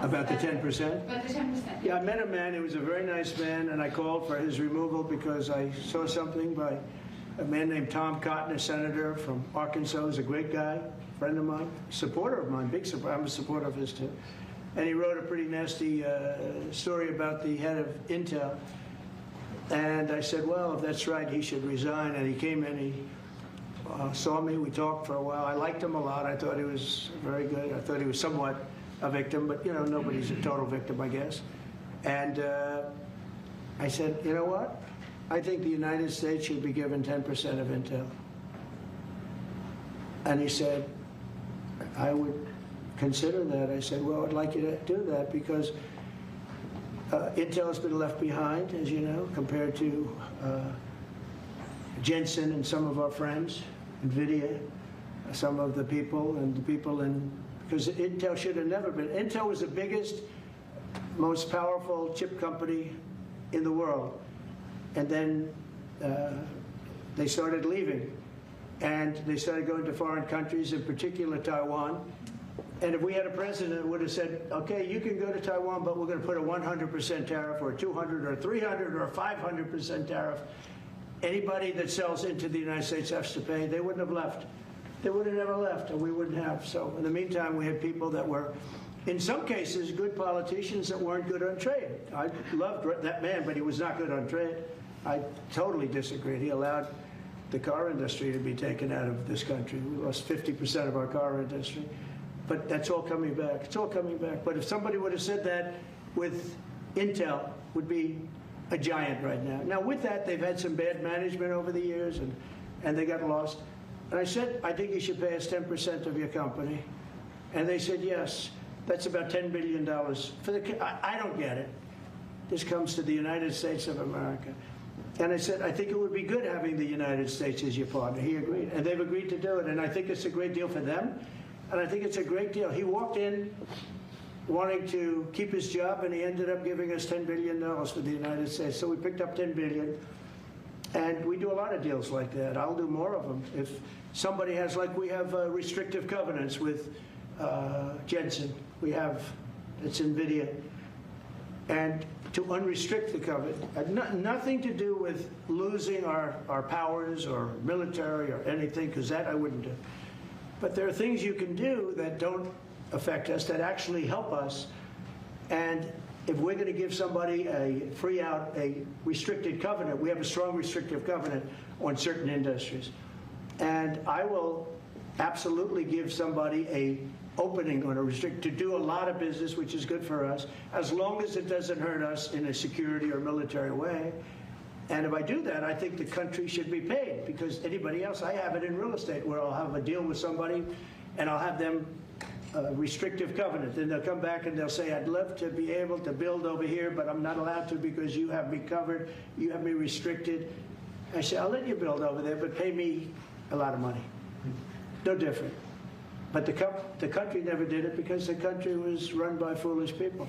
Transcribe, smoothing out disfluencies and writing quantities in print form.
About the 10%? About the 10%. Yeah, I met a man. He was a very nice man, and I called for his removal because I saw something by a man named Tom Cotton, a senator from Arkansas. He's a great guy, friend of mine, supporter of mine, big supporter. I'm a supporter of his too. And he wrote a pretty nasty story about the head of Intel. And I said, well, if that's right, he should resign. And he came in, he saw me, we talked for a while. I liked him a lot. I thought he was very good. I thought he was somewhat a victim, but you know, nobody's a total victim, I guess. And I said, you know what? I think the United States should be given 10% of Intel. And he said, I would consider that. I said, well, I'd like you to do that because Intel has been left behind, as you know, compared to Jensen and some of our friends, NVIDIA, some of the people, and the people in, because Intel should have never been. Intel was the biggest, most powerful chip company in the world. And then they started leaving. And they started going to foreign countries, in particular Taiwan. And if we had a president who would have said, okay, you can go to Taiwan, but we're going to put a 100% tariff or a 200 or 300 or a 500% tariff, anybody that sells into the United States has to pay. They wouldn't have left. They would have never left, and we wouldn't have. So in the meantime, we had people that were, in some cases, good politicians that weren't good on trade. I loved that man, but he was not good on trade. I totally disagreed. He allowed the car industry to be taken out of this country. We lost 50% of our car industry. But that's all coming back. It's all coming back. But if somebody would have said that with Intel, would be a giant right now. Now, with that, they've had some bad management over the years, and they got lost. And I said, I think you should pay us 10% of your company. And they said, yes. That's about $10 billion. I don't get it. This comes to the United States of America. And I said, I think it would be good having the United States as your partner. He agreed. And they've agreed to do it. And I think it's a great deal for them. And I think it's a great deal. He walked in wanting to keep his job, and he ended up giving us $10 billion for the United States. So we picked up $10 billion. And we do a lot of deals like that. I'll do more of them. If somebody has, like we have restrictive covenants with Jensen. We have, it's NVIDIA. And to unrestrict the covenant, nothing to do with losing our powers or military or anything, because that I wouldn't do. But there are things you can do that don't affect us, that actually help us. And if we're going to give somebody a restricted covenant, we have a strong restrictive covenant on certain industries. And I will absolutely give somebody a opening on to do a lot of business, which is good for us, as long as it doesn't hurt us in a security or military way. And if I do that, I think the country should be paid, because anybody else, I have it in real estate where I'll have a deal with somebody and I'll have them restrictive covenant. Then they'll come back and they'll say, I'd love to be able to build over here, but I'm not allowed to because you have me covered, you have me restricted. I say, I'll let you build over there, but pay me a lot of money. No different. But the country never did it because the country was run by foolish people.